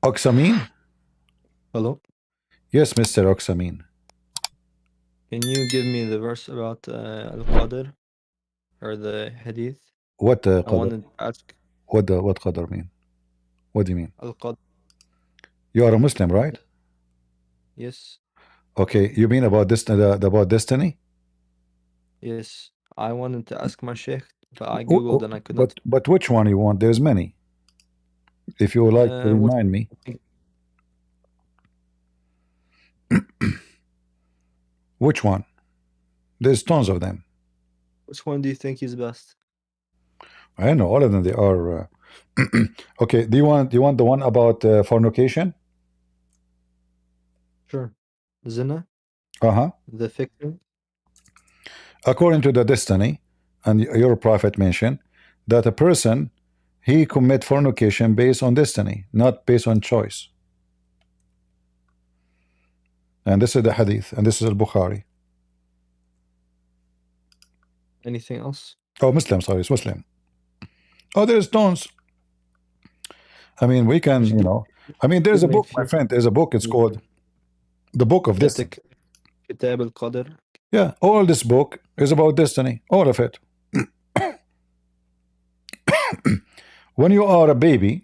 Oxamine? Hello? Yes, Mr. Oxamine. Can you give me the verse about Al-Qadr or the hadith? What I qadr? wanted to ask What qadr mean? What do you mean? Al-Qadr. You are a Muslim, right? Yes, Okay, you mean about this about destiny? yes. I wanted to ask my sheikh, but I Googled and I could not. But which one you want? There's many. If you would like to What remind me, which one? There's tons of them. which one do you think is best? I know all of them. They are okay. Do you want the one about fornication? Sure. Zina, Uh-huh. the victim. According to the destiny, and your prophet mentioned that a person he commit fornication based on destiny, not based on choice. And this is the hadith, and this is al-Bukhari. Anything else? Oh, Muslim, sorry, it's Muslim. Oh, there's tons. I mean, we can, Just I mean, there's give a me a book, my few. friend. There's a book. It's called the Book of Destiny. Kitab al-Qadr. Yeah, all this book is about destiny, all of it. When you are a baby,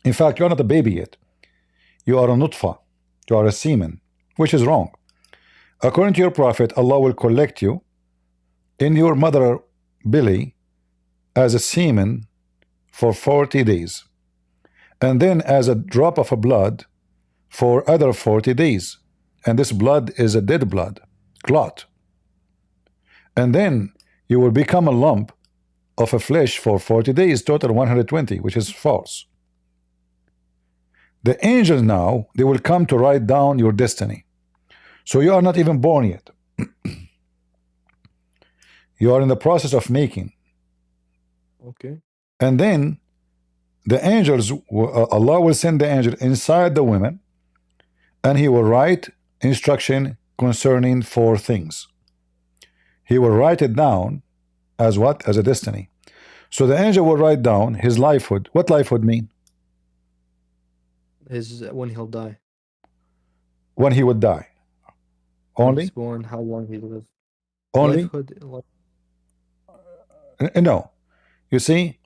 in fact, you're not a baby yet. You are a nutfa. You are a semen, which is wrong. According to your prophet, Allah will collect you in your mother belly as a semen for 40 days, and then as a drop of a blood for other 40 days. And this blood is a dead blood, clot. And then you will become a lump of a flesh for 40 days, total 120, which is false. The angels now, they will come to write down your destiny. So you are not even born yet. You are in the process of making. Okay. And then the angels, Allah will send the angel inside the women, and he will write instruction concerning 4 things. He will write it down as what? As a destiny. So the angel will write down his lifehood. What lifehood mean? When he'll die. When he would die. When Only? he's born, how long he lives. Only? Lifehood. No. You see,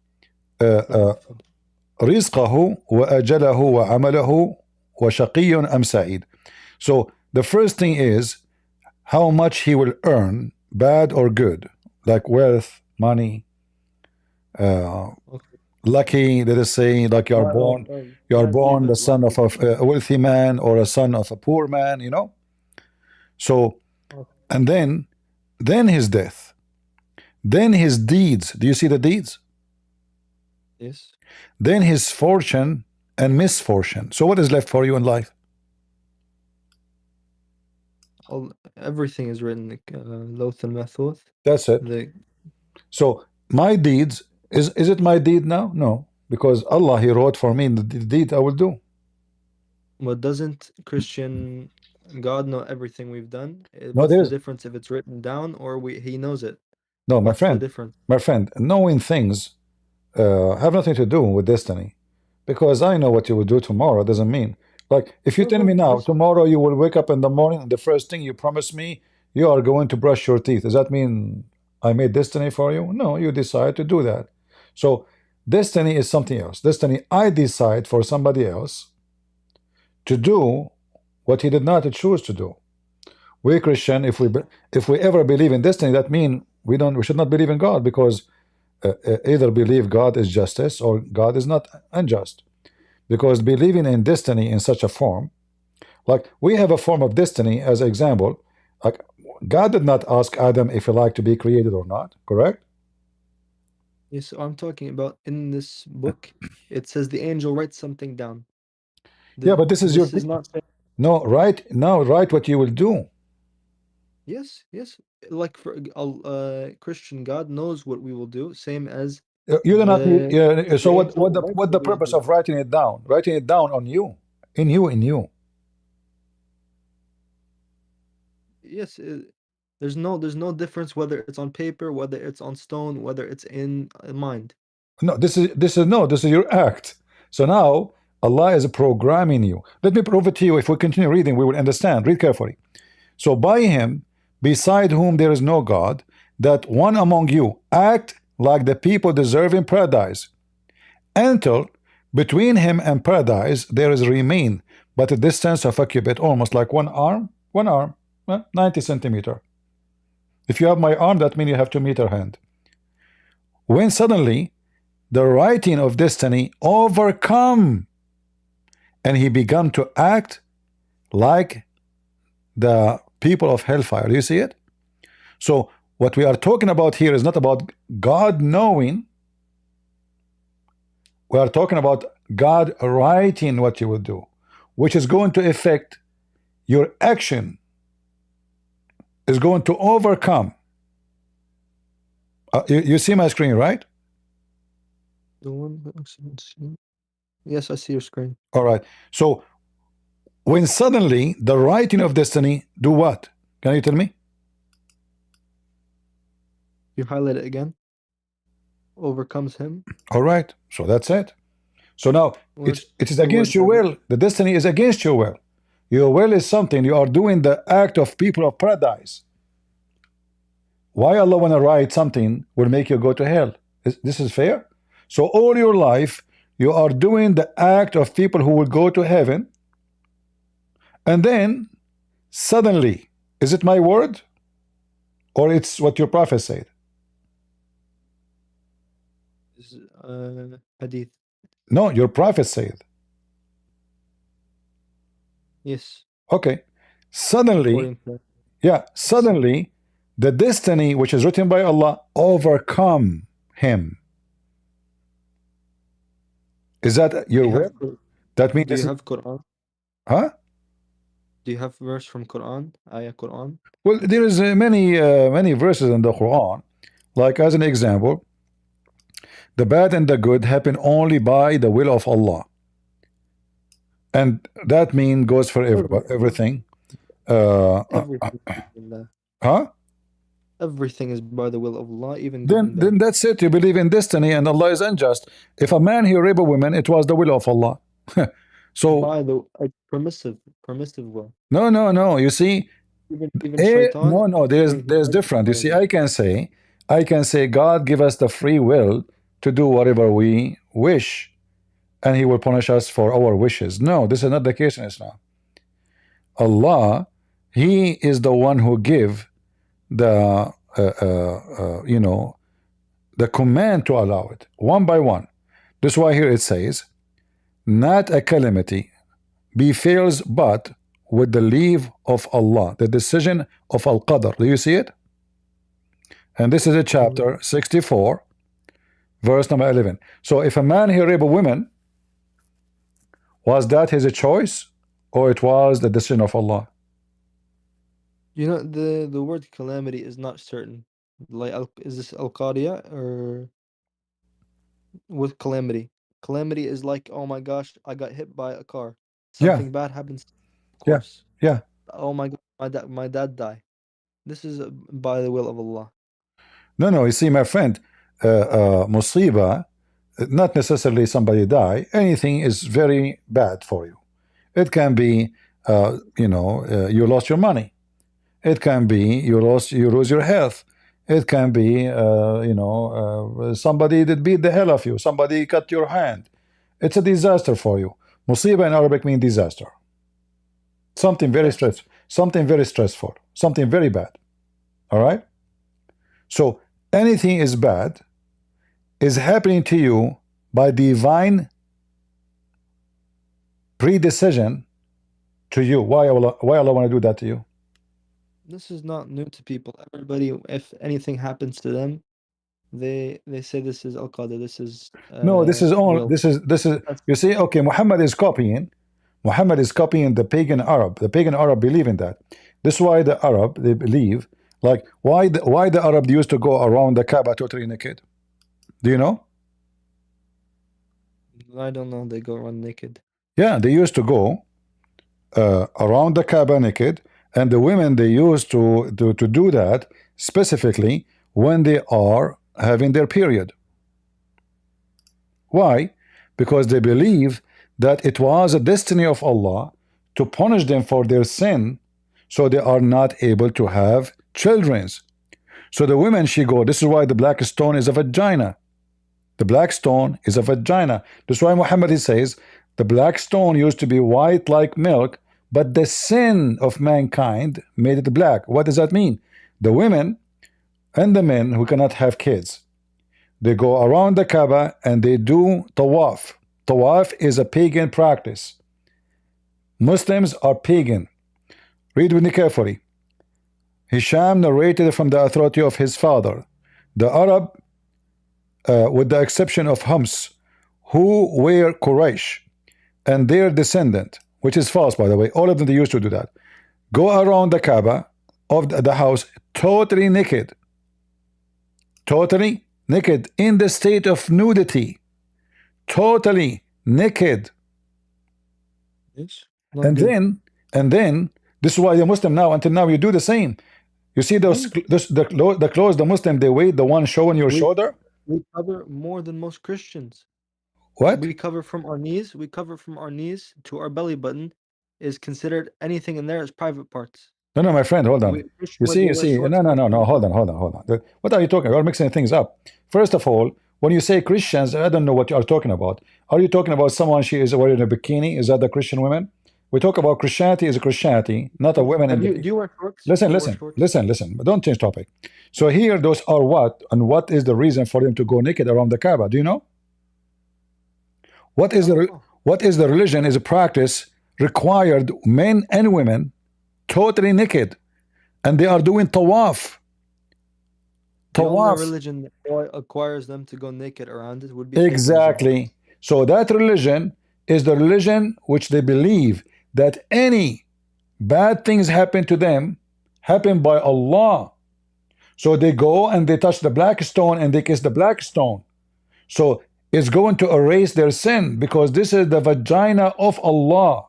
رزقه وأجله وعمله وشقي أم سعيد. So the first thing is how much he will earn, bad or good, like wealth, money, lucky, let us say, like you are born the son of a wealthy man or a son of a poor man, So, and then his death, then his deeds. Do you see the deeds? Yes. Then his fortune and misfortune. So what is left for you in life? Everything is written Lawth al-Mahfuz. That's it. So my deeds, is it my deed now? No, because Allah, he wrote for me the deed I will do. But doesn't Christian God know everything we've done? No, What's the difference if it's written down or he knows it? No, What's the difference? My friend, knowing things have nothing to do with destiny. Because I know what you will do tomorrow doesn't mean, like, if you tell me now, tomorrow you will wake up in the morning and the first thing you promise me, you are going to brush your teeth. Does that mean I made destiny for you? No, you decide to do that. So destiny is something else. Destiny, I decide for somebody else to do what he did not choose to do. We Christian, if we ever believe in destiny, that means we should not believe in God, because either believe God is justice or God is not unjust. Because believing in destiny in such a form, like we have a form of destiny as an example, like God did not ask Adam if he liked to be created or not, correct? Yes, so I'm talking about in this book, it says the angel writes something down. Yeah, but this is not saying. No, write what you will do. Yes, like for Christian, God knows what we will do, same as You do not need, so what the we'll purpose do. of writing it down? Writing it down on you, in you. Yes, there's no difference whether it's on paper, whether it's on stone, whether it's in mind. No, this is your act. So now Allah is programming you. Let me prove it to you. If we continue reading, we will understand. Read carefully. So by him, beside whom there is no God, that one among you act like the people deserving paradise, until between him and paradise there is remain but a distance of a cubit, almost like one arm, 90 centimeter. If you have my arm, that means you have 2 meter hand. When suddenly the writing of destiny overcome, and he began to act like the people of hellfire. Do you see it? So what we are talking about here is not about God knowing. We are talking about God writing what you will do, which is going to affect your action, is going to overcome. You see my screen, right? The one that looks yes, I see your screen. All right. So when suddenly the writing of destiny do what? Can you tell me? You highlight it again. Overcomes him. All right. So that's it. So now Where's it is the against word your heaven? will. The destiny is against your will. Your will is something. You are doing the act of people of paradise. Why Allah want to write something will make you go to hell? This is fair? So all your life you are doing the act of people who will go to heaven, and then suddenly, is it my word or it's what your prophet said? Is hadith. No, your prophet said. Yes. Okay. Suddenly, According to yeah, suddenly the destiny which is written by Allah overcome him. Is that your will? That means do you have Quran? huh? Do you have verse from Quran? Ayah Quran? Well, there is many verses in the Quran. Like as an example, the bad and the good happen only by the will of Allah, and that mean goes for everything. Everything is Allah. Huh? Everything is by the will of Allah, even good and Then bad. that's it. You believe in destiny, and Allah is unjust. If a man he rape a woman, it was the will of Allah. So By the permissive will. no. You see, Even shaitan. no. There's different. You see, I can say God give us the free will to do whatever we wish, and He will punish us for our wishes. No, this is not the case in Islam. Allah, He is the one who give the the command to allow it one by one. That's why here it says, not a calamity befalls but with the leave of Allah, the decision of Al-Qadr. Do you see it? And this is a chapter 64, verse number 11. So if a man he rape a woman, was that his choice or it was the decision of Allah? You know, the word calamity is not certain. Like, is this al-qariya or with calamity? Calamity is like, oh my gosh, I got hit by a car. Yeah, Something bad happens. Of yeah, course. yeah. Oh my God, my dad died. This is by the will of Allah. No, you see, my friend, musiba, not necessarily somebody die. Anything is very bad for you. It can be, you lost your money. It can be you lose your health. It can be, somebody that beat the hell of you. Somebody cut your hand. It's a disaster for you. Musiba in Arabic means disaster. Something very stressful. Something very stressful. Something very bad. All right. So anything is bad is happening to you by divine predecision to you. Why Allah want to do that to you? This is not new to people. Everybody, if anything happens to them, they say this is al-qadr. This is No, this is all. will. This is. You see, okay, Muhammad is copying. Muhammad is copying the pagan Arab. The pagan Arab believe in that. This is why the Arab they believe. Like why the Arab used to go around the Kaaba totally naked. Do you know? I don't know. They go around naked. Yeah, they used to go around the Kaaba naked, and the women they used to do that specifically when they are having their period. Why? Because they believe that it was a destiny of Allah to punish them for their sin, so they are not able to have children. So the women, she go, this is why the black stone is a vagina. The black stone is a vagina. That's why Muhammad, he says, the black stone used to be white like milk, but the sin of mankind made it black. What does that mean? The women and the men who cannot have kids, they go around the Kaaba and they do tawaf. Tawaf is a pagan practice. Muslims are pagan. Read with me carefully. Hisham narrated from the authority of his father. The Arab, with the exception of Hums, who were Quraysh, and their descendant, which is false, by the way, all of them, they used to do that, go around the Kaaba of the house totally naked. Totally naked, in the state of nudity. Totally naked. Yes. And then, this is why the Muslim now, until now, you do the same. You see the clothes the Muslim they wear, the one showing your shoulder. We cover more than most Christians. What? We cover from our knees. We cover from our knees to our belly button. Is considered anything in there as private parts. No, my friend, hold on. You see, no, hold on. What are you talking about? You're mixing things up. First of all, when you say Christians, I don't know what you are talking about. Are you talking about someone she is wearing a bikini? Is that the Christian women? We talk about Christianity is a Christianity, not a women in bikini. Do you wear shorts? Listen, but don't change topic. So here, those are what, and what is the reason for them to go naked around the Kaaba? Do you know? What is the religion is a practice required men and women totally naked, and they are doing tawaf. The only religion that acquires them to go naked around it would be exactly. So that religion is the religion which they believe that any bad things happen to them happen by Allah. So they go and they touch the black stone and they kiss the black stone. So it's going to erase their sin, because this is the vagina of Allah.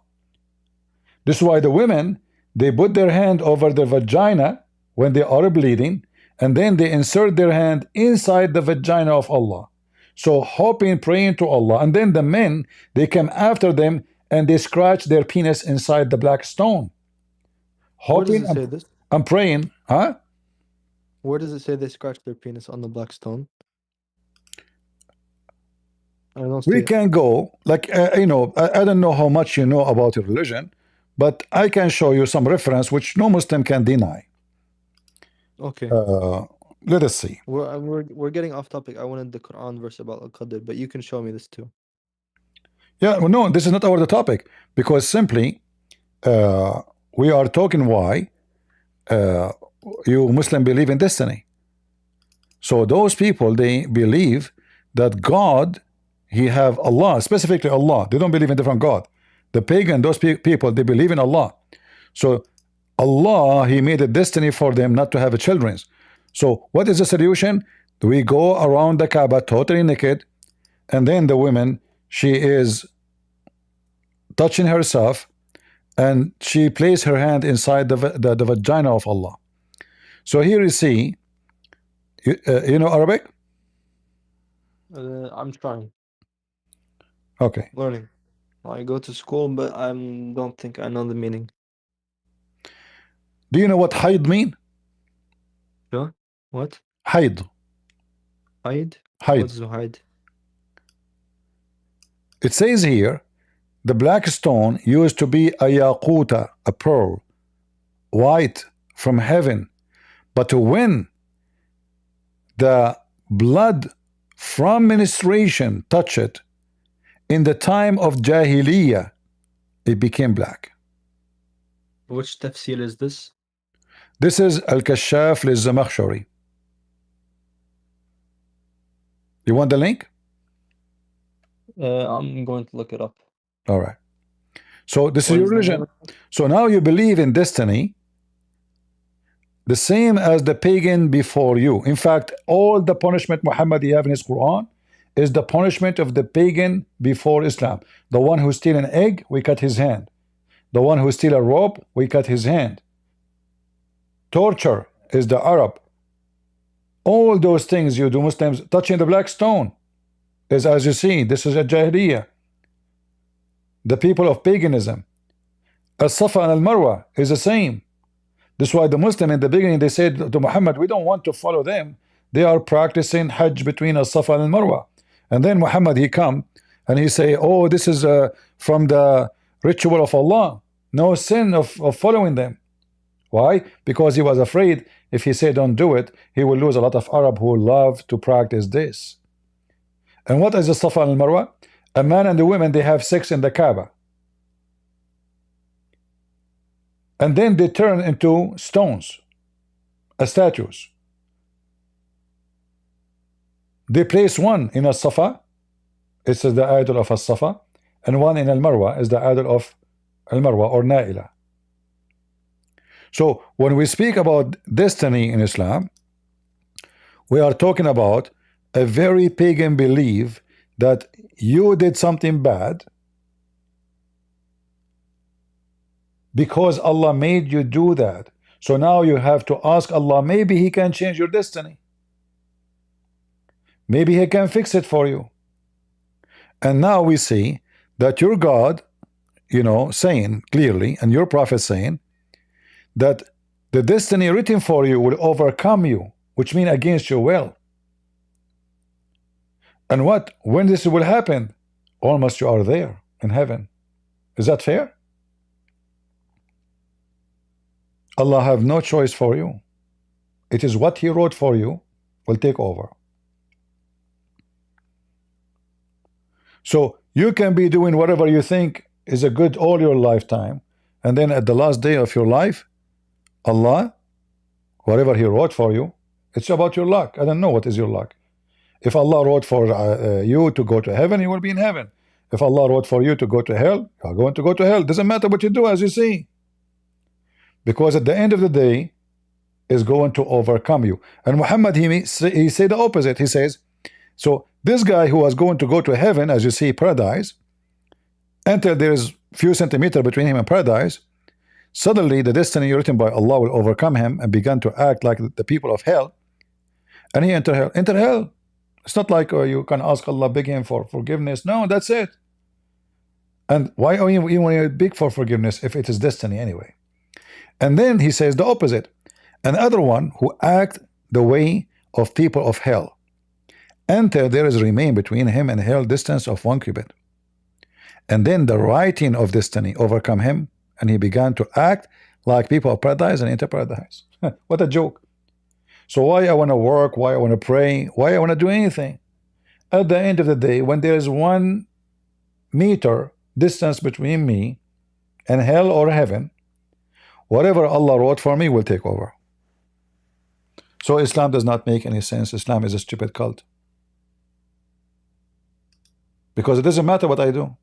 This is why the women, they put their hand over the vagina when they are bleeding, and then they insert their hand inside the vagina of Allah. So hoping, praying to Allah. And then the men, they come after them and they scratch their penis inside the black stone. Hoping, where does it say this? I'm praying. Huh? Where does it say they scratch their penis on the black stone? I don't see we it. can go, like, you know, I don't know how much you know about your religion, but I can show you some reference which no Muslim can deny. Okay. Let us see. We're getting off topic. I wanted the Quran verse about Al-Qadr, but you can show me this too. Yeah, well, no, this is not our topic, because simply we are talking why you Muslim believe in destiny. So those people, they believe that God, he have Allah, specifically Allah. They don't believe in different God. The pagan, those people, they believe in Allah. So Allah, he made a destiny for them not to have a children. So what is the solution? We go around the Kaaba totally naked, and then the woman, she is touching herself, and she placed her hand inside the vagina of Allah. So here you see, you know Arabic? I'm trying. Okay. Learning. I go to school, but I don't think I know the meaning. Do you know what haid mean? Sure. What? Haid. Hide? Haid. What's the hide? It says here, the black stone used to be a yaquta, a pearl, white from heaven. But when the blood from menstruation touched it, in the time of Jahiliyyah, it became black. Which tafsir is this? This is Al-Kashaf Liz-Zamakhshari. You want the link? I'm going to look it up. All right. So this is your religion. So now you believe in destiny, the same as the pagan before you. In fact, all the punishment Muhammad have in his Quran is the punishment of the pagan before Islam. The one who steal an egg, we cut his hand. The one who steal a rope, we cut his hand. Torture is the Arab. All those things you do, Muslims, touching the black stone is, as you see, this is a Jahiliyyah. the people of paganism. As-Safa and Al-Marwa is the same. That's why the Muslim in the beginning, they said to Muhammad, we don't want to follow them. They are practicing Hajj between As-Safa and Al-Marwa. And then Muhammad, he come and he say, oh, this is from the ritual of Allah. No sin of following them. Why? Because he was afraid if he said don't do it, he will lose a lot of Arab who love to practice this. And what is the Safa and Marwa? A man and a woman, they have sex in the Kaaba. And then they turn into stones, statues. They place one in a Safa, it's the idol of a Safa, and one in Al Marwa is the idol of Al Marwa or Naila. So when we speak about destiny in Islam, we are talking about a very pagan belief that you did something bad because Allah made you do that. So now you have to ask Allah, maybe He can change your destiny. Maybe He can fix it for you. And now we see that your God, you know, saying clearly, and your prophet saying, that the destiny written for you will overcome you, which means against your will. And what? When this will happen? Almost you are there in heaven. Is that fair? Allah have no choice for you. It is what He wrote for you will take over. So you can be doing whatever you think is a good all your lifetime, and then at the last day of your life, Allah, whatever He wrote for you, it's about your luck. I don't know what is your luck. If Allah wrote for you to go to heaven, you will be in heaven. If Allah wrote for you to go to hell, you are going to go to hell. Doesn't matter what you do, as you see. Because at the end of the day, is going to overcome you. And Muhammad, he said the opposite. He says, so this guy who was going to go to heaven, as you see, paradise, until there is few centimeters between him and paradise, suddenly the destiny written by Allah will overcome him and begin to act like the people of hell, and he enter hell. Enter hell. It's not like you can ask Allah, beg Him for forgiveness. No, that's it. And why are you beg for forgiveness if it is destiny anyway? And then he says the opposite. Another one who act the way of people of hell, until there is remain between him and hell distance of 1 cubit. And then the writing of destiny overcome him, and he began to act like people of paradise and enter paradise. What a joke. So why I want to work, why I want to pray, why I want to do anything? At the end of the day, when there is 1 meter distance between me and hell or heaven, whatever Allah wrote for me will take over. So Islam does not make any sense. Islam is a stupid cult. Because it doesn't matter what I do.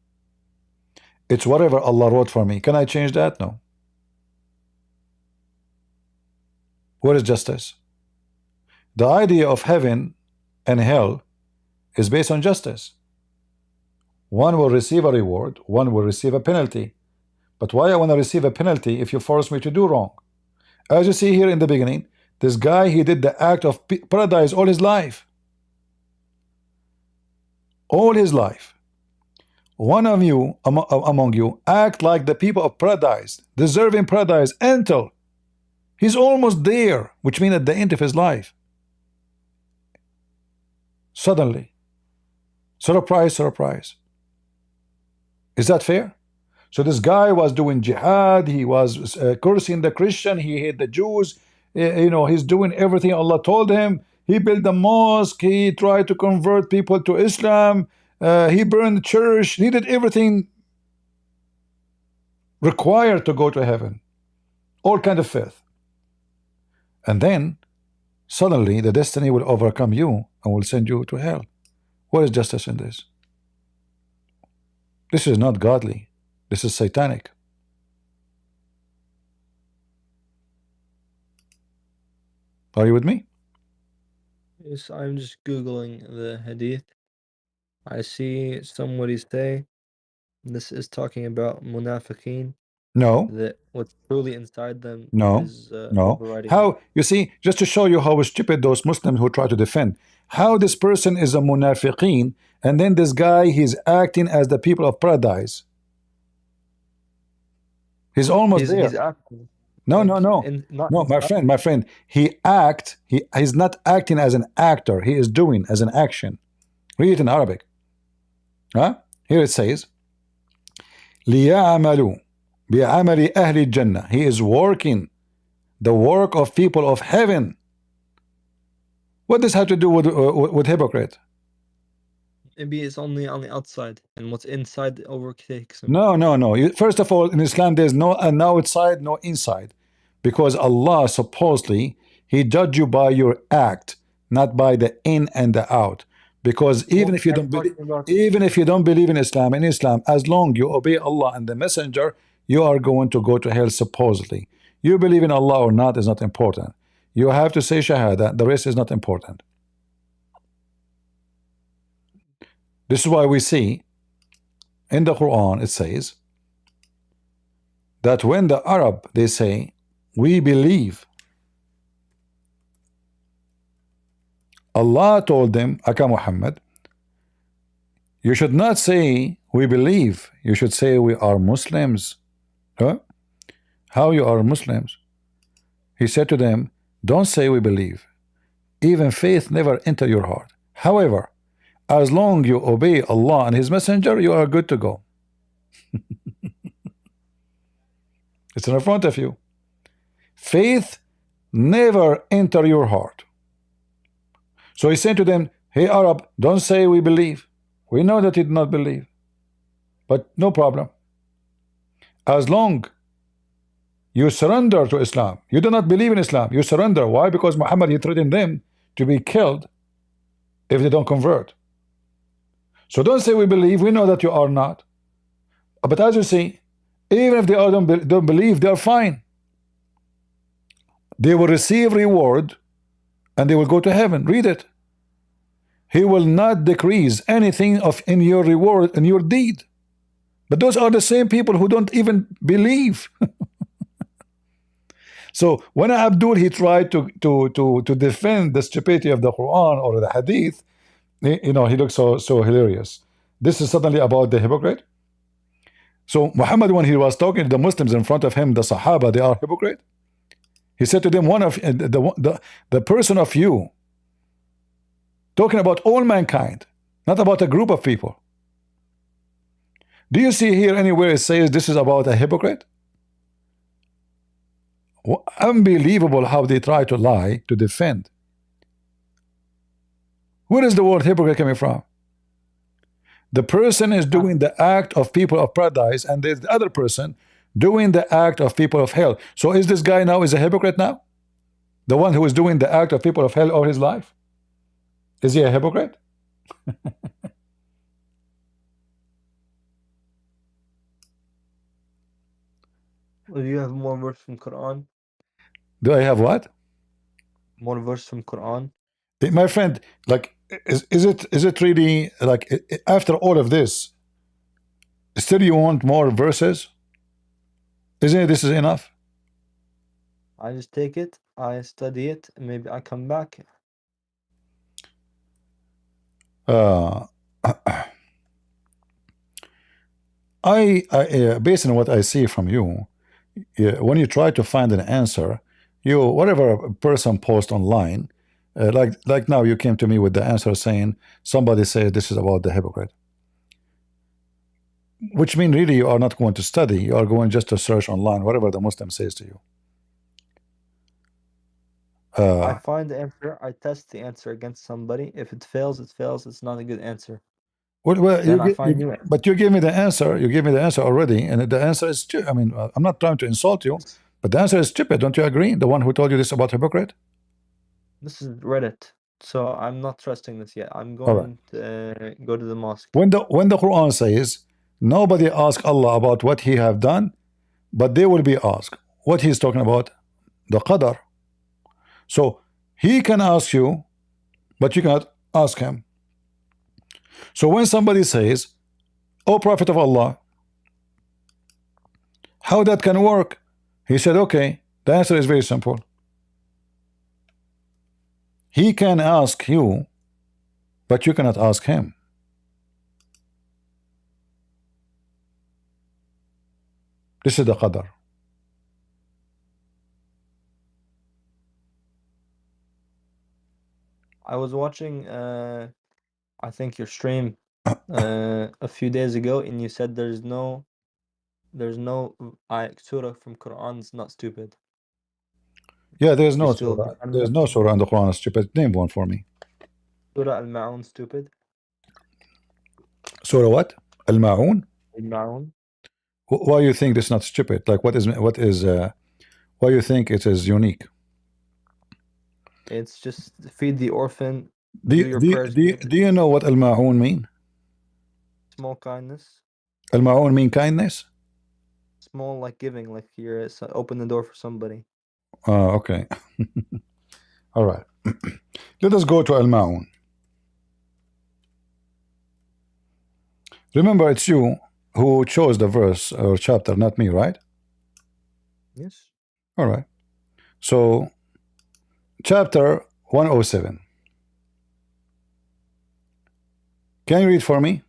It's whatever Allah wrote for me. Can I change that? No. Where is justice? The idea of heaven and hell is based on justice. One will receive a reward, one will receive a penalty. But why I want to receive a penalty if you force me to do wrong? As you see here in the beginning, this guy, he did the act of paradise all his life. All his life. One of you, among you, act like the people of paradise, deserving paradise until he's almost there, which means at the end of his life. Suddenly, surprise, surprise. Is that fair? So this guy was doing jihad, he was cursing the Christian, he hate the Jews, you know, he's doing everything Allah told him. He built the mosque, he tried to convert people to Islam, he burned the church, he did everything required to go to heaven. All kind of faith. And then suddenly the destiny will overcome you and will send you to hell. What is justice in this? This is not godly. This is satanic. Are you with me? Yes, I'm just Googling the hadith. I see somebody say this is talking about munafiqeen, No, that what's truly inside them no, is no. overriding them. How, you see, just to show you how stupid those Muslims who try to defend, how this person is a munafiqeen, and then this guy, he's acting as the people of paradise. He's almost He's there. acting No, no, like no, in not no, inside. my friend. He's not acting as an actor. He is doing as an action. Read it in Arabic. Huh? Here it says, لِيَعْمَلُوا بِعَمَلِ أَهْلِ الْجَنَّةِ. He is working the work of people of heaven. What does have to do with hypocrite? Maybe it's only on the outside, and what's inside overtakes him. No, no, no. First of all, in Islam, there's no outside, no inside, because Allah supposedly He judge you by your act, not by the in and the out. Because even Well, if you I'm don't believe, talking about. in Islam, as long you obey Allah and the Messenger, you are going to go to hell supposedly. You believe in Allah or not is not important. You have to say Shahada. The rest is not important. This is why we see in the Quran it says that when the Arab they say we believe, Allah told them, Aka Muhammad, you should not say we believe, you should say we are Muslims. Huh? How you are Muslims? He said to them, don't say we believe, even faith never enter your heart. However, as long you obey Allah and His Messenger, you are good to go. It's in front of you. Faith never enter your heart. So he said to them, hey Arab, don't say we believe. We know that you did not believe, but no problem. As long you surrender to Islam, you do not believe in Islam, you surrender. Why? Because Muhammad, he threatened them to be killed if they don't convert. So don't say we believe, we know that you are not. But as you see, even if they don't believe, they are fine. They will receive reward and they will go to heaven. Read it. He will not decrease anything in your reward and your deed. But those are the same people who don't even believe. So when Abdul he tried to defend the stupidity of the Quran or the Hadith, he looks so hilarious. This is suddenly about the hypocrite. So Muhammad, when he was talking to the Muslims in front of him, the Sahaba, they are hypocrite. He said to them, one of the person of you, talking about all mankind, not about a group of people. Do you see here anywhere it says this is about a hypocrite? Unbelievable how they try to lie to defend. Where is the word hypocrite coming from? The person is doing the act of people of paradise, and there's the other person doing the act of people of hell. So is this guy now is a hypocrite now? The one who is doing the act of people of hell all his life? Is he a hypocrite? Do you have more verse from Quran? Do I have what? More verse from Quran? My friend, like, is it really like after all of this, still you want more verses? Isn't it this is enough? I just take it, I study it, and maybe I come back. Uh, based on what I see from you, when you try to find an answer, whatever a person posts online, like now you came to me with the answer saying somebody said this is about the hypocrite, which means really you are not going to study, you are going just to search online whatever the Muslim says to you. I find the answer, I test the answer against somebody. If it fails, it fails. It's not a good answer. Well, Then I find new answer. but you gave me the answer. You gave me the answer already, and the answer is I mean, I'm not trying to insult you, but the answer is stupid. Don't you agree? The one who told you this about hypocrite. This is Reddit, so I'm not trusting this yet. I'm All right. going to go to the mosque. When the Quran says nobody ask Allah about what he have done, but they will be asked. What he's talking about, the qadar. So he can ask you, but you cannot ask him. So when somebody says, "Oh Prophet of Allah, how that can work?" He said, "Okay, the answer is very simple. He can ask you, but you cannot ask him." This is the qadar. I was watching I think your stream a few days ago, and you said there's no surah from Quran is not stupid. Yeah, there's You no still surah. defend There's that? no surah in the Quran. Stupid. Name one for me. Surah Al-Ma'un stupid? Surah what? Al-Ma'un? Al-Ma'un? Why you think this not stupid? Like why you think it is unique? It's just feed the orphan, Do do you, your do you, prayers, do you, do you know what Al-Ma'un mean? small kindness, Al-Ma'un mean kindness? small like giving, like you're open the door for somebody. Okay. All right. Let us go to Al-Ma'un. Remember, it's you who chose the verse or chapter, not me, right? Yes. All right. So, chapter 107. Can you read for me?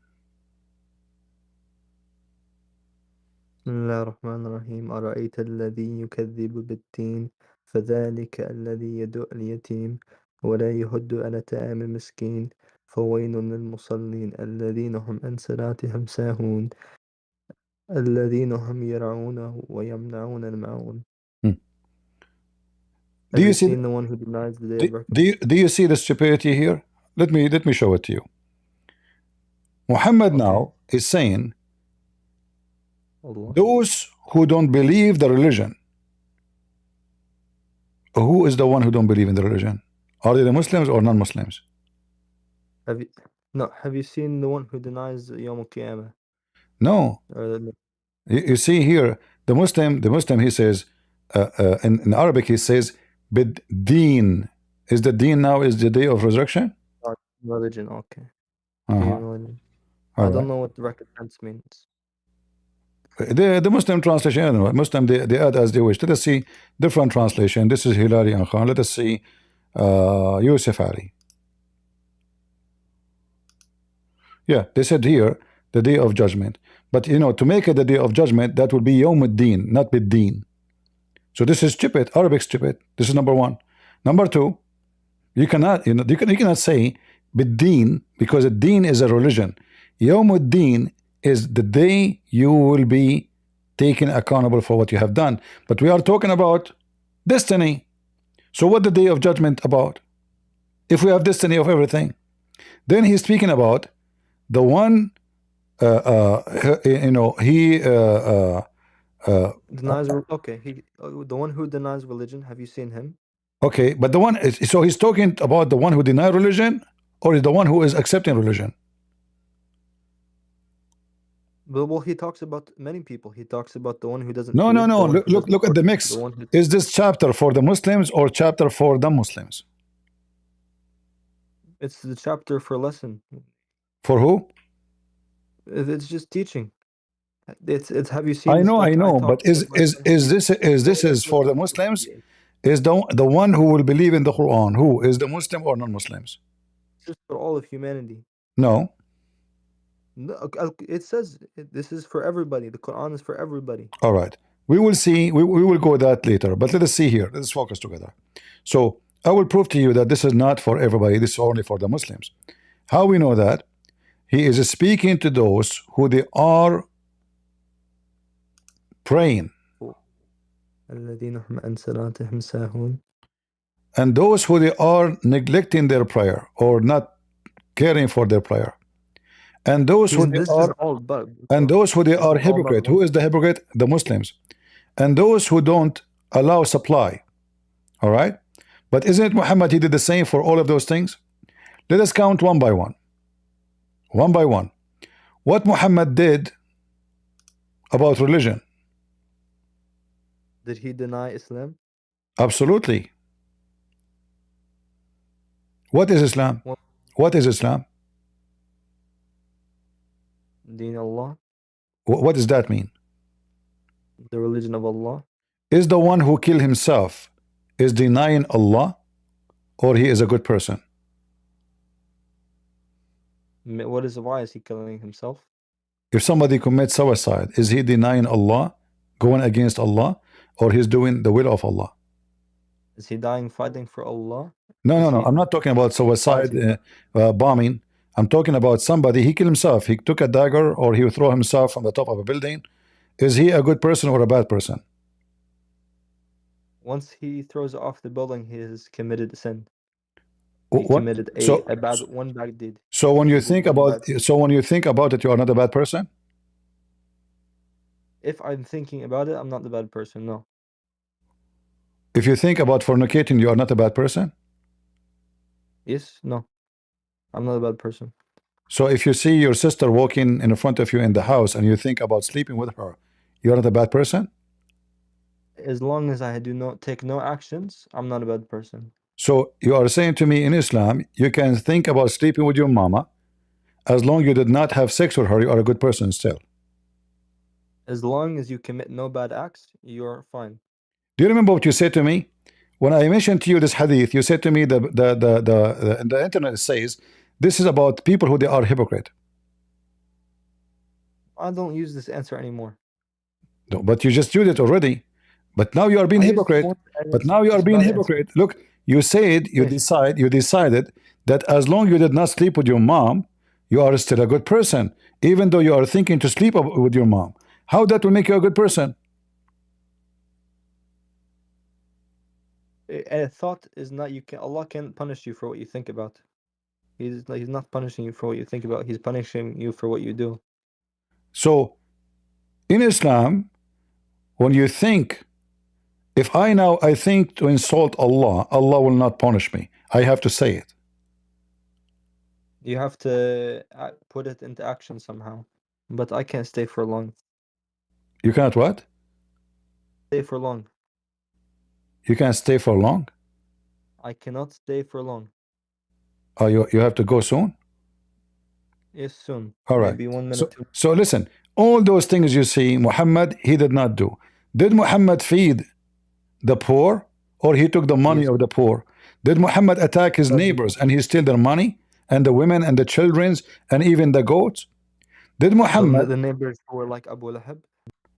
بسم الله الرحمن الرحيم أرأيت الذي يكذب بالدين فذلك الذي يدعو اليتيم ولا يهد على طعام المسكين فويل للمصلين الذين هم عن صلاتهم ساهون الذين هم يرعون ويمنعون الماعون. Hmm. Do Have you you see seen the one who denies the day do, of reckoning? do you see the stupidity here? Let me show it to you. Muhammad Okay. now is saying Allah. those who don't believe the religion. Who is the one who don't believe in the religion? Are they the Muslims or non-Muslims? Have you seen the one who denies Yawm al-Qiyamah? No. You see here, the Muslim he says, in Arabic he says, bid deen. Is the deen now is the day of resurrection? Religion, okay. Uh-huh. Religion. All I right. don't know what the recompense means. The Muslim translation, I don't know. Muslim they add as they wish. Let us see different translation. This is Hilary and Khan. Let us see Yusuf Ali. Yeah, they said here the day of judgment. But you know, to make it the day of judgment, that would be Yawm ad-Din, not bid-Din. So this is stupid, Arabic stupid. This is number one. Number two, you cannot, you cannot say bid-Din because a Din is a religion. Yawm ad-Din is the day you will be taken accountable for what you have done. But we are talking about destiny. So what the day of judgment about? If we have destiny of everything, then he's speaking about the one, you know, he Denies. Okay, the one who denies religion. Have you seen him? okay, but the one is, so he's talking about the one who deny religion, or is the one who is accepting religion? Well, he talks about many people. He talks about the one who doesn't No, feed, no, the no. one who doesn't Look at the work, mix. the one who. Is this chapter for the Muslims or chapter for the Muslims? It's the chapter for lesson. For who? It's just teaching. It's. Have you seen I this know, I document? I know, but talked about my friend this is for the Muslims? Is the one who will believe in the Quran? Who is the Muslim or non-Muslims? just for all of humanity. No. No, it says this is for everybody. The Quran is for everybody. All right. We will see. We will go that later. But let us see here. Let's focus together. So I will prove to you that this is not for everybody. This is only for the Muslims. How we know that? He is speaking to those who they are praying, الذين هم عن صلاتهم ساهون. and those who they are neglecting their prayer or not caring for their prayer, and those who they This is are all but and those who they this are is all about hypocrite. Who is the hypocrite? The Muslims. And those who don't allow supply. All right. But isn't it Muhammad? He did the same for all of those things. Let us count one by one. One by one. What Muhammad did about religion? Did he deny Islam? Absolutely. What is Islam? What? What is Islam? Deen Allah, What does that mean? the religion of Allah. Is the one who killed himself is denying Allah, or he is a good person? Why is he killing himself? If somebody commits suicide, is he denying Allah, going against Allah, or he's doing the will of Allah? Is he dying fighting for Allah? No, Is no, no. he I'm not talking about suicide piety? bombing. I'm talking about somebody, he killed himself. He took a dagger or he threw himself from the top of a building. Is he a good person or a bad person? Once he throws it off the building, he has committed a sin. He What? committed So, one bad deed. so when you He did think one about, bad thing. so when you think about it, you are not a bad person. If I'm thinking about it, I'm not the bad person. No. If you think about fornicating, you are not a bad person. Yes. No. I'm not a bad person. So if you see your sister walking in front of you in the house and you think about sleeping with her, you are not a bad person. As long as I do not take no actions, I'm not a bad person. So you are saying to me in Islam, you can think about sleeping with your mama as long you did not have sex with her, you are a good person still. As long as you commit no bad acts, you're fine. Do you remember what you said to me? When I mentioned to you this hadith, you said to me the internet says this is about people who they are hypocrite. I don't use this answer anymore. No, but you just used it already. But now you are being I used it hypocrite. once and But now you are it's a being bad answer. hypocrite. Look, you said Finish. you decided that as long you did not sleep with your mom, you are still a good person, even though you are thinking to sleep with your mom. How that will make you a good person? A thought is not Allah can't punish you for what you think about. He's not punishing you for what you think about. He's punishing you for what you do. So in Islam, when you think, if I think to insult Allah, Allah will not punish me. I have to say it. You have to put it into action somehow. But I can't stay for long. You cannot what? Stay for long. You can't stay for long. I cannot stay for long. Oh, you have to go soon. Yes, soon. All right. Maybe 1 minute, So, 2 so listen, all those things you see, Muhammad, he did not do. Did Muhammad feed the poor or he took the money Yes. of the poor? Did Muhammad attack his neighbors and he steal their money and the women and the children's and even the goats? Did Muhammad, The neighbors who were like Abu Lahab,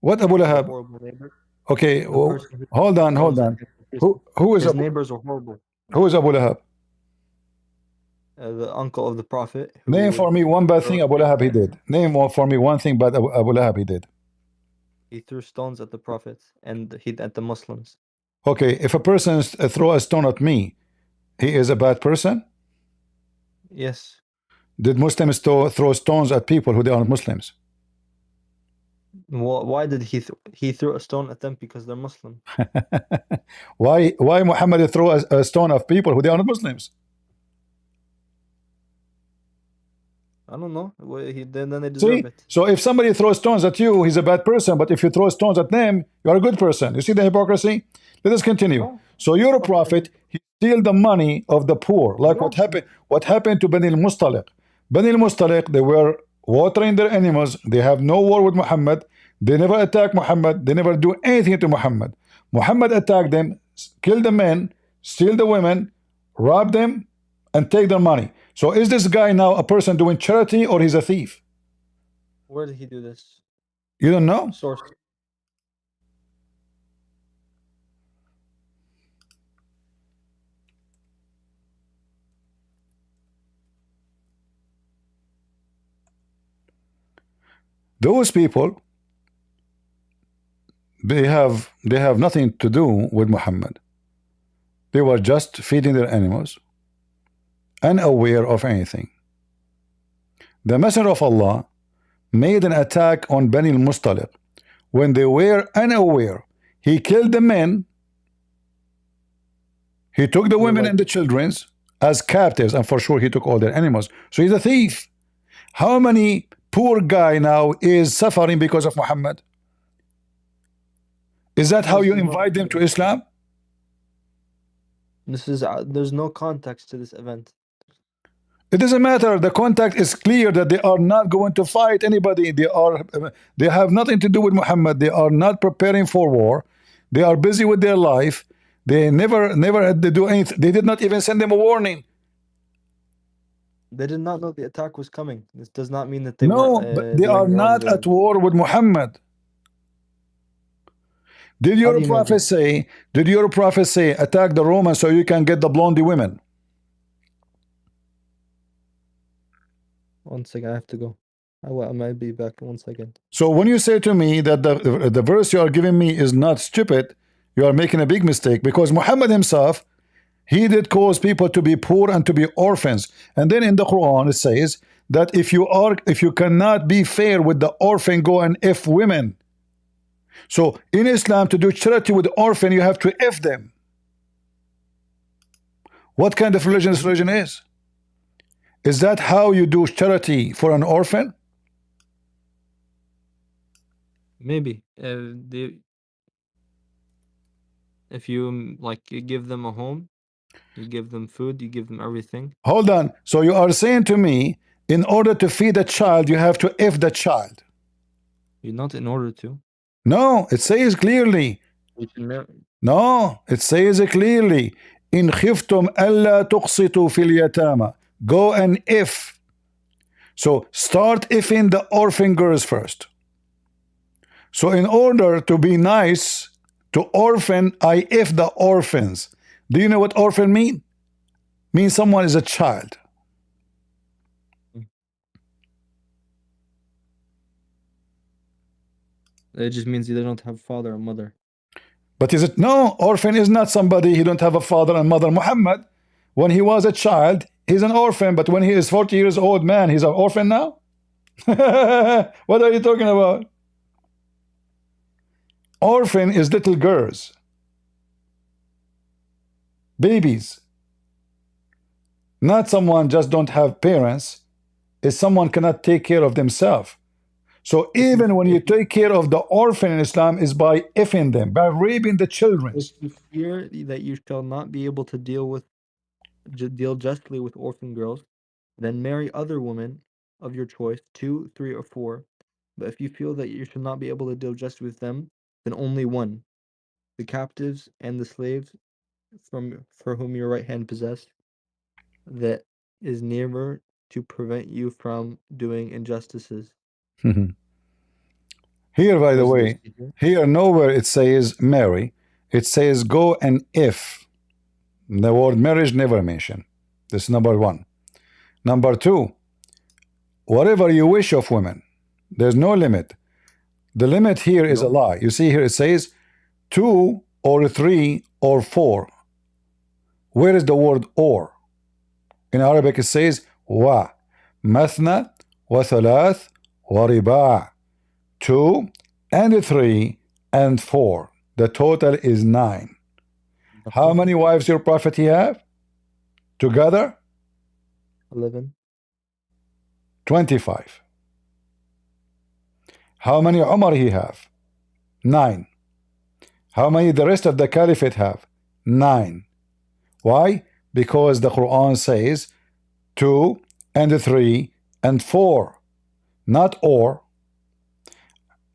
what Abu the Lahab? horrible neighbor, Okay, the person who hold on, hold stones on. his, Who is his Abu, neighbors were horrible. who is Abu Lahab? The uncle of the prophet who Name for would me one bad thing throw, Abu Lahab he did. Name for me one thing bad Abu Lahab he did. he threw stones at the prophet and at the Muslims. Okay, if a person throw a stone at me, he is a bad person? Yes. Did Muslims throw stones at people who they aren't Muslims? Why did he threw a stone at them? Because they're Muslim. Why Muhammad throw a stone of people who they are not Muslims? I don't know. Then they deserve See, it. so if somebody throws stones at you, he's a bad person. But if you throw stones at them, you are a good person. You see the hypocrisy? Let us continue. No. So you're a Okay. prophet. He steal the money of the poor, like No. what happened to Bani al-Mustaliq. Bani al-Mustaliq, they were watering their animals. They have no war with Muhammad. They never attack Muhammad. They never do anything to Muhammad. Muhammad attacked them, kill the men, steal the women, rob them, and take their money. So is this guy now a person doing charity or he's a thief? Where did he do this? You don't know? Source. Those people, they have nothing to do with Muhammad. They were just feeding their animals, unaware of anything. The Messenger of Allah made an attack on Bani al-Mustaliq when they were unaware. He killed the men, he took the women and the children as captives, and for sure he took all their animals. So he's a thief. How many poor guy now is suffering because of Muhammad? Is that how you invite them to Islam? There's no context to this event. It doesn't matter. The contact is clear that they are not going to fight anybody. They have nothing to do with Muhammad. They are not preparing for war. They are busy with their life. They never had to do anything. They did not even send them a warning. They did not know the attack was coming. This does not mean that they No, weren't but they are doing not wrongdoing. at war with Muhammad. Did How your do you know prophet this? say? Did your prophet say attack the Romans so you can get the blondie women? 1 second, I have to go. I might be back in 1 second. So when you say to me that the verse you are giving me is not stupid, you are making a big mistake, because Muhammad himself, he did cause people to be poor and to be orphans. And then in the Quran it says that if you cannot be fair with the orphan, go and F women. So in Islam, to do charity with the orphan, you have to F them. What kind of religion this religion is? Is that how you do charity for an orphan? Maybe. If you like, you give them a home, you give them food, you give them everything. Hold on. So you are saying to me, in order to feed a child, you have to F the child. You're not in order to. No, it says clearly. You can marry. No, it says clearly. In khiftum alla tuqsitu fil yatama. Go and F. So start Fing the orphan girls first. So in order to be nice to orphan, I F the orphans. Do you know what orphan mean? Means someone is a child. It just means they don't have father or mother. But is it? No, orphan is not somebody he don't have a father and mother. Muhammad, when he was a child, he's an orphan, but when he is 40 years old man, he's an orphan now? What are you talking about? Orphan is little girls, babies. Not someone just don't have parents. Is someone cannot take care of themselves. So even when you take care of the orphan in Islam is by effing them, by raping the children. If you fear that you shall not be able to deal justly with orphan girls, then marry other women of your choice, 2, 3, or 4. But if you feel that you should not be able to deal justly with them, then only one: the captives and the slaves for whom your right hand possessed, that is nearer to prevent you from doing injustices. Here, by the Does way, this here? here nowhere it says marry. It says go and if. The word marriage never mentioned. This is number one. Number two, whatever you wish of women, there's no limit. The limit here is a lie. You see here it says 2 or 3 or 4. Where is the word or? In Arabic it says wa, mathna, wa thalath, wa riba'. 2 and 3 and 4. The total is 9. How many wives your prophet he have? Together? 11. 25. How many Umar he have? 9. How many the rest of the caliphate have? 9. Why? Because the Quran says 2 and 3 and 4, not or.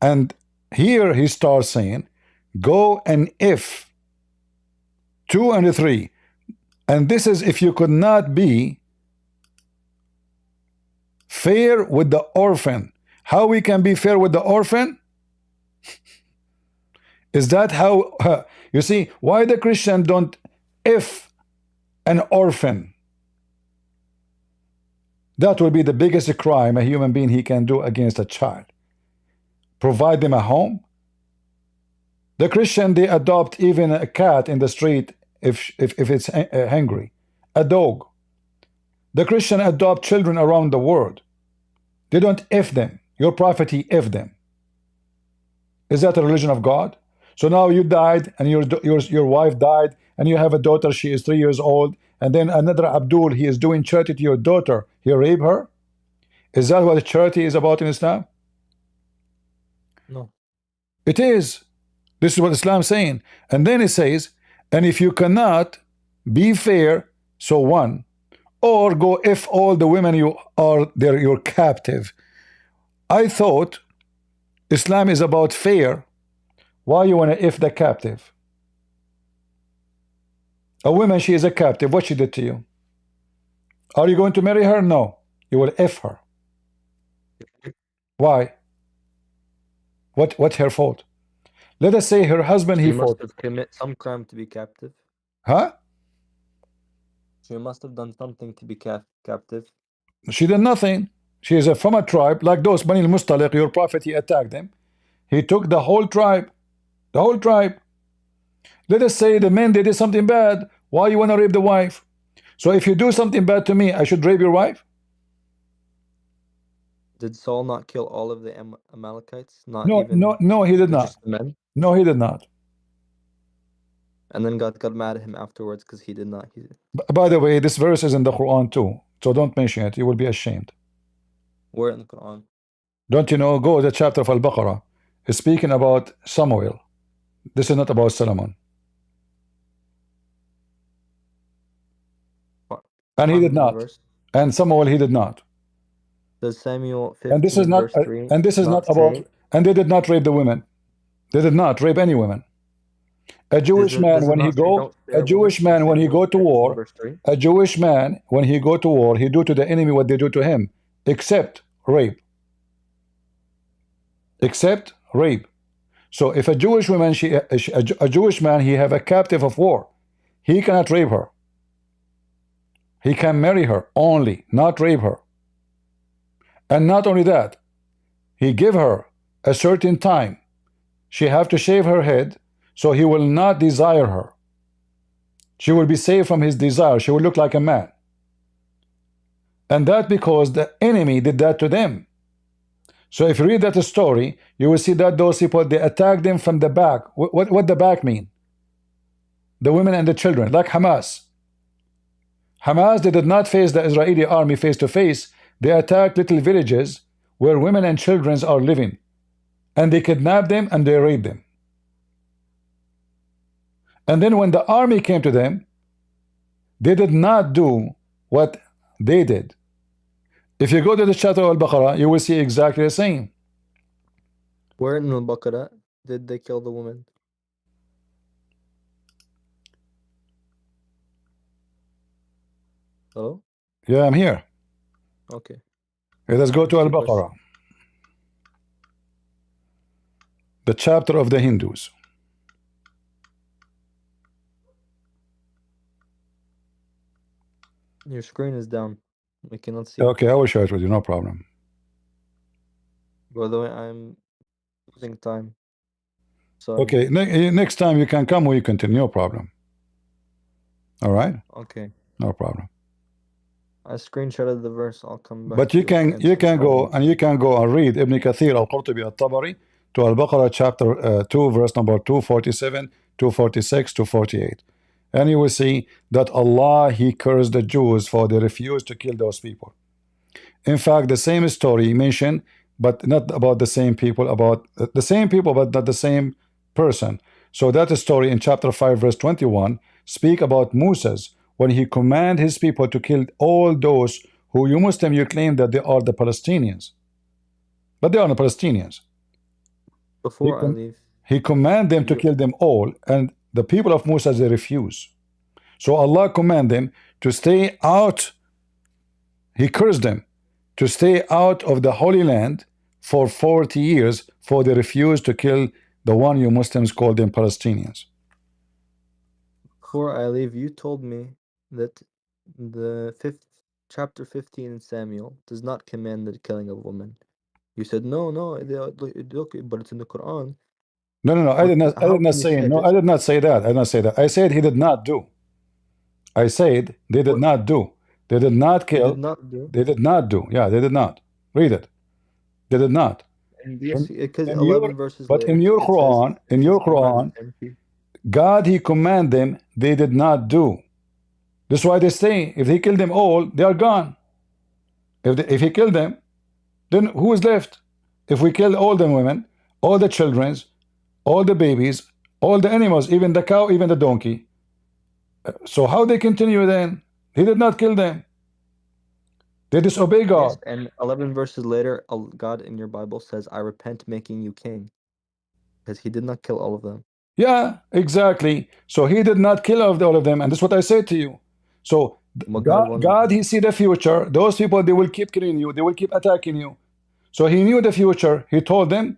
And here he starts saying go and if 2 and 3. And this is if you could not be fair with the orphan. How we can be fair with the orphan? Is that how you see why the Christian don't if an orphan? That will be the biggest crime a human being he can do against a child. Provide them a home. The Christian, they adopt even a cat in the street if it's hungry, a dog. The Christian adopt children around the world. They don't F them. Your prophet he F them. Is that a religion of God? So now you died and your wife died and you have a daughter, she is 3 years old, and then another Abdul, he is doing charity to your daughter, he rape her? Is that what charity is about in Islam? No. It is. This is what Islam is saying. And then it says, and if you cannot be fair, so 1, or go if all the women you are there, you're captive. I thought Islam is about fair. Why you want to if the captive? A woman, she is a captive. What she did to you? Are you going to marry her? No. You will if her. Why? What's her fault? Let us say her husband, he She must fought. have committed some crime to be captive. Huh? She must have done something to be captive. She did nothing. She is from a tribe like those Bani al-Mustaliq, your prophet, he attacked them. He took the whole tribe. The whole tribe. Let us say the men, they did something bad. Why you want to rape the wife? So if you do something bad to me, I should rape your wife? Did Saul not kill all of the Amalekites? Not No, even no, he did not. just the men? No, he did not. And then God got mad at him afterwards because he did not. By the way, this verse is in the Quran too. So don't mention it. You will be ashamed. Where in the Quran? Don't you know? Go to the chapter of Al-Baqarah. It's speaking about Samuel. This is not about Solomon. And he did not. Verse? And Samuel, he did not. Does Samuel 15 And this is not. verse 3 And this is not about. And they did not rape the women. They did not rape any women. A Jewish man when he go. A Jewish man when he go to war. A Jewish man when he go to war, he do to the enemy what they do to him, except rape. Except rape. So if a Jewish woman, a Jewish man, he have a captive of war, he cannot rape her. He can marry her only, not rape her. And not only that, he give her a certain time. She have to shave her head, so he will not desire her. She will be saved from his desire. She will look like a man. And that because the enemy did that to them. So if you read that story, you will see that those people, they attack them from the back. What the back mean? The women and the children, like Hamas. Hamas, they did not face the Israeli army face to face. They attacked little villages where women and children are living. And they kidnapped them and they raped them. And then when the army came to them, they did not do what they did. If you go to the chapter of Al-Baqarah, you will see exactly the same. Where in Al-Baqarah did they kill the woman? Hello? Yeah, I'm here. Okay. Let's go to Al-Baqarah. The chapter of the Hindus. Your screen is down. We cannot see. Okay, I will share it with you, no problem. By the way, I'm losing time. So okay, next time you can come, we continue, no problem. All right? Okay. No problem. I screenshotted the verse. I'll come back. But you can go and read Ibn Kathir al-Qurtubi al-Tabari to Al-Baqarah chapter 2 verse number 247, 246, 248. And you will see that Allah, he cursed the Jews for they refused to kill those people. In fact, the same story mentioned, but not about the same people, about the same people, but not the same person. So that story in chapter 5 verse 21 speak about Moses when he commanded his people to kill all those who you Muslim, you claim that they are the Palestinians. But they are the Palestinians. Before I leave, he commanded them to kill them all, and the people of Musa, they refuse. So Allah commanded them to stay out. He cursed them to stay out of the Holy Land for 40 years, for they refused to kill the one you Muslims call them Palestinians. Before I leave, you told me that the chapter 15 in Samuel does not command the killing of women. You said no, but it's in the Quran. No, I did not say no. I did not say that. I did not say that. I said he did not do. I said they did not do. They did not kill. They did not do. Yeah, they did not. Read it. They did not. And yes, because 11 verses but later, in your Quran, God, he commanded them. They did not do. That's why they say if he killed them all, they are gone. If he killed them, then who is left? If we kill all the women, all the children, all the babies, all the animals, even the cow, even the donkey. So how they continue then? He did not kill them. They disobey God. Yes, and 11 verses later, God in your Bible says, I repent making you king. Because he did not kill all of them. Yeah, exactly. So he did not kill all of them. And that's what I said to you. So God, he see the future. Those people, they will keep killing you. They will keep attacking you. So he knew the future. He told them,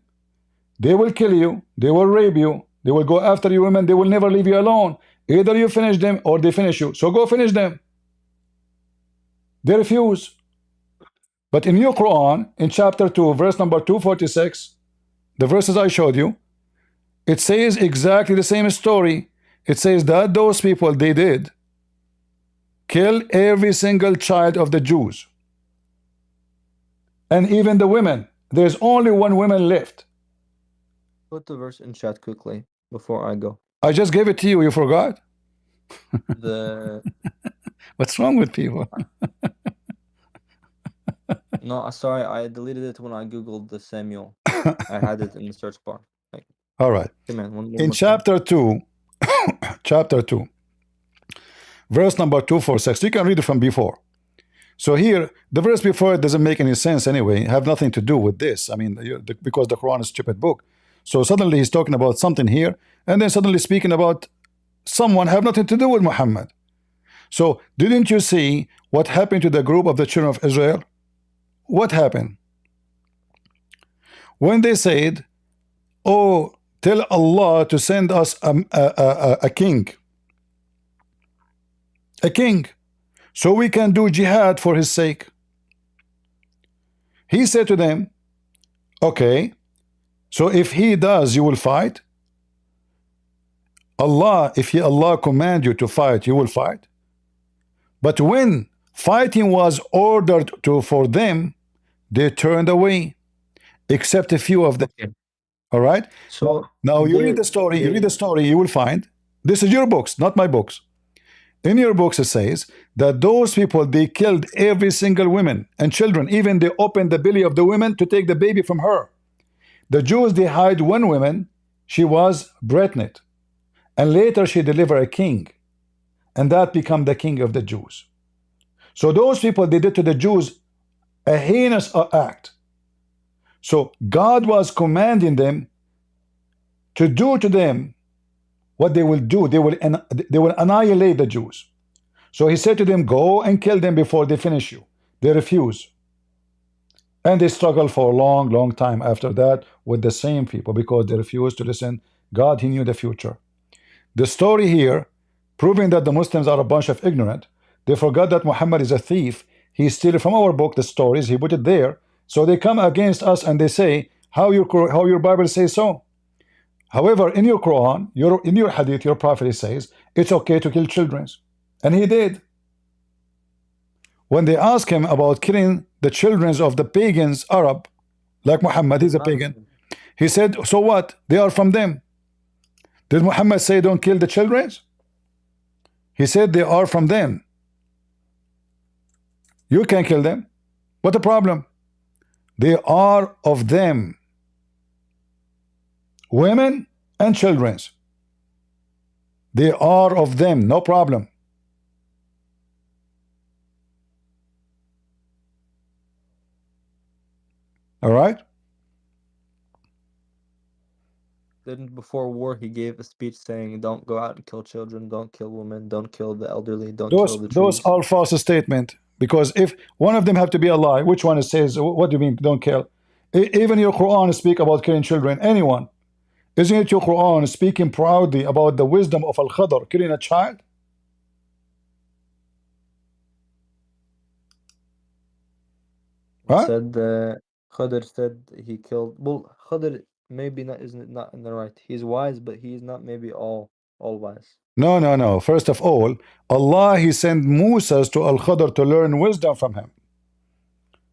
they will kill you. They will rape you. They will go after you women. They will never leave you alone. Either you finish them or they finish you. So go finish them. They refuse. But in your Quran, in chapter 2, verse number 246, the verses I showed you, it says exactly the same story. It says that those people, they did kill every single child of the Jews, and even the women. There's only one woman left. Put the verse in chat quickly before I go. I just gave it to you. You forgot? The What's wrong with people? no, sorry, I deleted it when I googled the Samuel. I had it in the search bar. Like, All right. hey man, one In more time. chapter 2, chapter 2, verse number 246, you can read it from before. So here, the verse before it doesn't make any sense anyway, have nothing to do with this. I mean, because the Quran is a stupid book. So suddenly he's talking about something here, and then suddenly speaking about someone have nothing to do with Muhammad. So didn't you see what happened to the group of the children of Israel? What happened? When they said, oh, tell Allah to send us a king. A king. So we can do jihad for his sake. He said to them, okay, so if he does, you will fight. Allah, if Allah command you to fight, you will fight. But when fighting was ordered for them, they turned away, except a few of them. Okay. All right. So now you read the story. You read the story. You will find this is your books, not my books. In your books, it says that those people, they killed every single woman and children. Even they opened the belly of the woman to take the baby from her. The Jews, they hide one woman. She was pregnant, and later she delivered a king, and that became the king of the Jews. So those people, they did to the Jews a heinous act. So God was commanding them to do to them what they will do. They will annihilate the Jews. So he said to them, go and kill them before they finish you. They refuse. And they struggle for a long, long time after that with the same people because they refused to listen. God, he knew the future. The story here, proving that the Muslims are a bunch of ignorant, they forgot that Muhammad is a thief. He steals from our book the stories, he put it there. So they come against us and they say, how your Bible says so. However, in your Quran, in your hadith, your prophet says, it's okay to kill children. And he did. When they asked him about killing the children of the pagans, Arab, like Muhammad, he's a pagan. He said, so what? They are from them. Did Muhammad say don't kill the children? He said they are from them. You can kill them. What the problem? They are of them. Women and children. They are of them, no problem. All right? Then before war, he gave a speech saying, don't go out and kill children, don't kill women, don't kill the elderly, don't kill the trees. Those are false statements. Because if one of them have to be a lie, which one it says, what do you mean don't kill? Even your Quran speak about killing children. Anyone. Isn't it your Quran speaking proudly about the wisdom of Al-Khadr killing a child? Huh? Said Khadr said he killed. Well, Khadr maybe not isn't not in the right. He's wise, but he's not maybe all wise. No, no, no. First of all, Allah, he sent Musa to Al-Khadr to learn wisdom from him.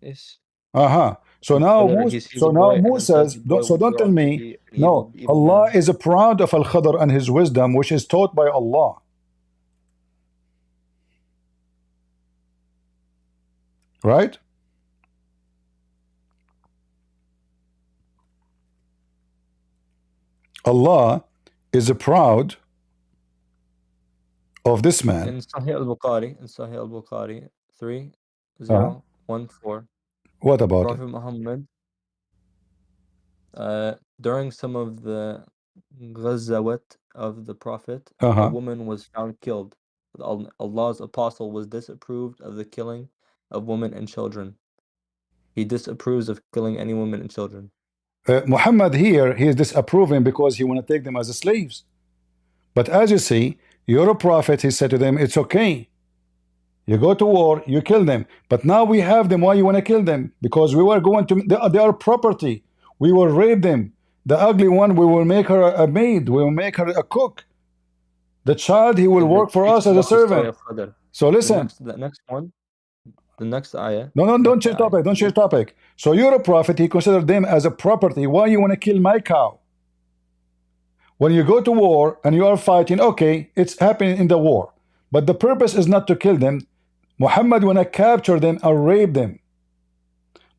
Yes. So now, Musa. So don't tell me. No, Allah is proud of Al-Khadr and his wisdom, which is taught by Allah. Right? Allah is proud of this man. In Sahih al-Bukhari, 3014. What about Prophet Muhammad, during some of the ghazawat of the Prophet, a woman was found killed. Allah's apostle was disapproved of the killing of women and children. He disapproves of killing any women and children. Muhammad here, he is disapproving because he want to take them as slaves. But as you see, you're a prophet, he said to them, it's okay. You go to war, you kill them. But now we have them. Why you want to kill them? Because we were going to, they are property. We will rape them. The ugly one, we will make her a maid. We will make her a cook. The child, he will work for us as a servant. So listen. The next one, the next ayah. No, don't change topic. Don't change topic. So you're a prophet. He considered them as a property. Why you want to kill my cow? When you go to war and you are fighting, okay, it's happening in the war. But the purpose is not to kill them. Muhammad want to capture them and rape them.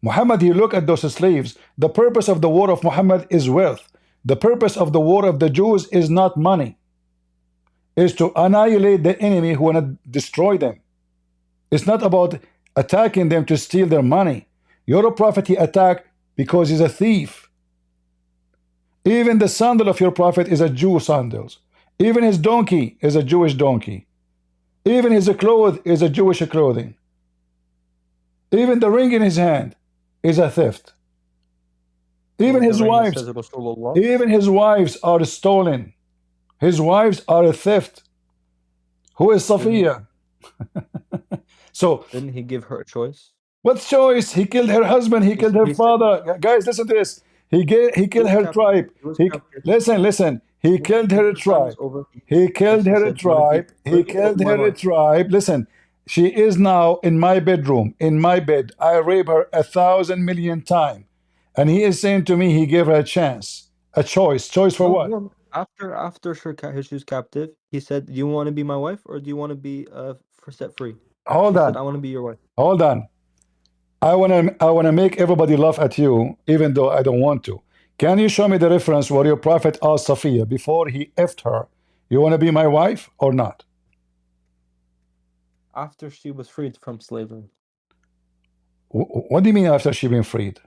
Muhammad, he look at those slaves. The purpose of the war of Muhammad is wealth. The purpose of the war of the Jews is not money. Is to annihilate the enemy who want to destroy them. It's not about attacking them to steal their money. You're a prophet, he attacked because he's a thief. Even the sandal of your prophet is a Jew sandals. Even his donkey is a Jewish donkey. Even his clothes is a Jewish clothing. Even the ring in his hand is a theft. Even his wives are stolen. His wives are a theft. Who is Safiya? So didn't he give her a choice? What choice? He killed her husband. He killed her father. Guys, listen to this. He killed her tribe. Listen. He killed her tribe. He killed her tribe. He killed her tribe. Listen, she is now in my bedroom, in my bed. I rape her 1,000 million times. And he is saying to me, he gave her a chance, a choice. Choice for what? After she was captive, he said, do you want to be my wife or do you want to be set free? Hold on. Said, I want to be your wife. Hold on. I wanna make everybody laugh at you, even though I don't want to. Can you show me the reference where your prophet asked Safiya before he effed her, you want to be my wife or not? After she was freed from slavery. What do you mean after she been freed?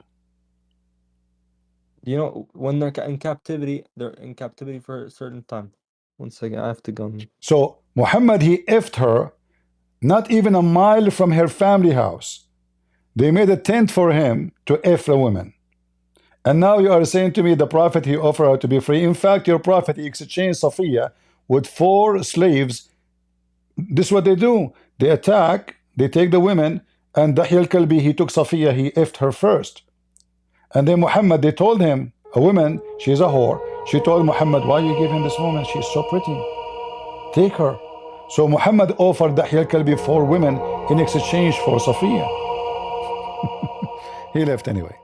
You know, when they're in captivity for a certain time. One second, I have to go. So Muhammad, he effed her not even a mile from her family house. They made a tent for him to F the woman. And now you are saying to me the prophet, he offered her to be free. In fact, your prophet, he exchanged Safiya with 4 slaves. This is what they do. They attack, they take the women, and Dahi al-Kalbi, he took Safiya, he effed her first. And then Muhammad, they told him, a woman, she's a whore. She told Muhammad, why you give him this woman? She's so pretty. Take her. So Muhammad offered Dahi al-Kalbi 4 women in exchange for Safiya. He left anyway.